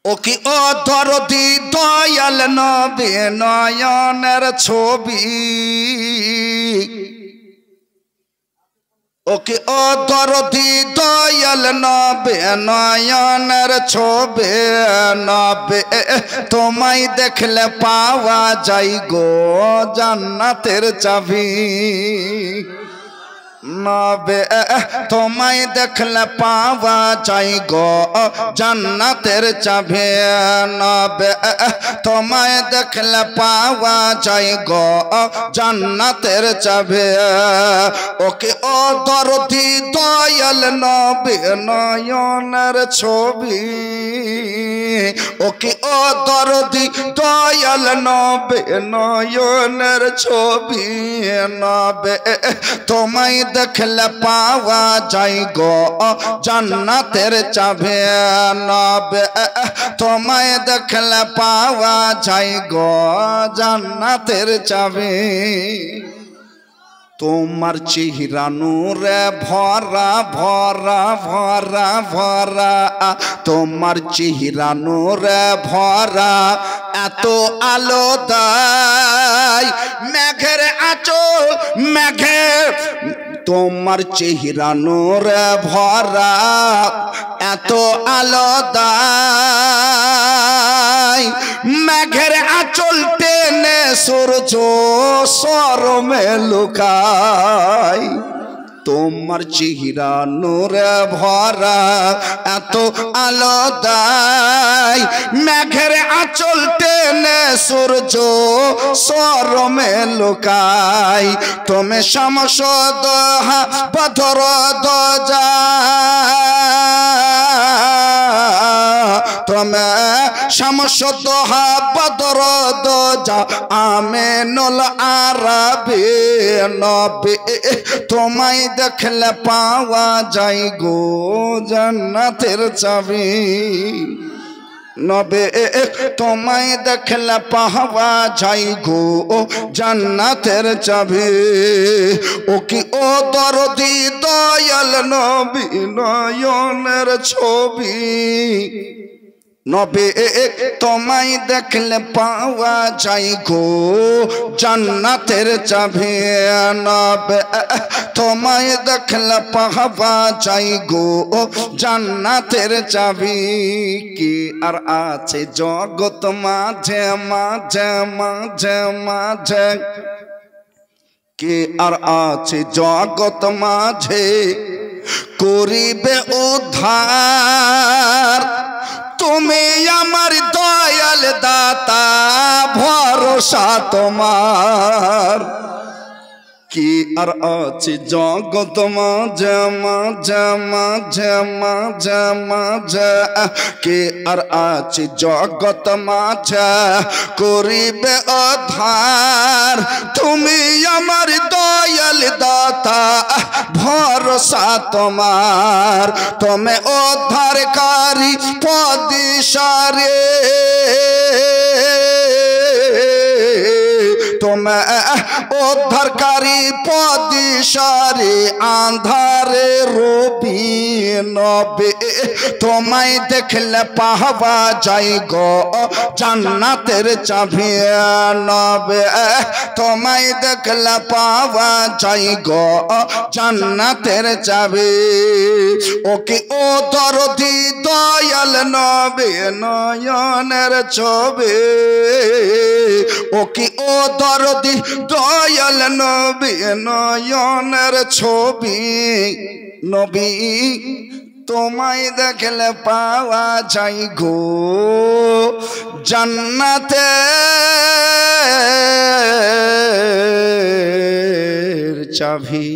ও কি ও দরদি দয়াল নবী নয়নের ছবি ও কি ও দরদি দয়াল নবী নয়নের ছবি নবী তোমায় দেখলে পাওয়া যায় গো জান্নাতের চাবি নবে তোমায় দেখলে পাওয়া যায় গো জান্নাতের চাবি নবে তোমায় দেখলে পাওয়া যায় গো জান্নাতের চাবি ওকে ও দরদি দয়াল নবে নয়নের ছবি ওকে ও দরদি দয়াল নবে নয়নের ছবি নবে তোমায় দেখলে পাওয়া যায় গো জান্নাতের চাবি নবে তোমায় দেখলে পাওয়া যায় গো জান্নাতের চাবি তোমার চেহারা নূরে ভরা ভরা ভরা ভরা তোমার চেহারা নূরে ভরা এত আলো দেয় মেঘের আঁচল মেঘে তোমার চেহারা নূরে ভরা এত আলো দেয় মেঘের আঁচল টেনে সূর্য শরমে লুকায় তোমার চেহারা নূরে ভরা এত আলো দেয় মেঘের আঁচল টেনে সূর্য শরমে লুকায় তুমি শামস দোহা বদর দোজা তুমি শামস দোহা বদর দোজা আমিনুল আরবি নবী তোমায় দেখলে পাওয়া যায় গো জান্নাতের চাবি নবে তোমায় দেখলে পাওয়া যায় গো জান্নাতের চাবি ও কি ও দরদি দয়াল নবী নয়নের ছবি নবে তোমায় দেখলে পাওয়া যায় গো জান্নাতের চাবি নবে তোমায় দেখলে পাওয়া যায় গো জান্নাতের চাবি কি আর আছে জগৎ মাঝে মাঝে মাঝে মাঝে কি আর আছে জগৎ মাঝে করিবে উদ্ধার তুমি আমার দয়াল দাতা ভরসা তোমার কি আর আছে জগৎ মাঝে মাঝে মাঝে মাঝে মাঝে কি আর আছে জগৎ মাঝে করিবে উদ্ধার তুমি আমার দয়াল দাতা ভরসা তোমার তুমি উদ্ধারকারী পদিশারে তুমি উদ্ধারকারী পদিশারে আন্ধারে রবি নবে তোমায় দেখলে পাওয়া যায় গো জান্নাতের চাবি নবে তোমায় দেখলে পাওয়া যায় গো জান্নাতের চাবি ওকে ও দরদি দয়াল নবে নয়নের ছবি ওকে ও দরদি দয়াল নবী নয়নের ছবি নবী তোমায় দেখলে পাওয়া যায় গো জান্নাতের চাবি।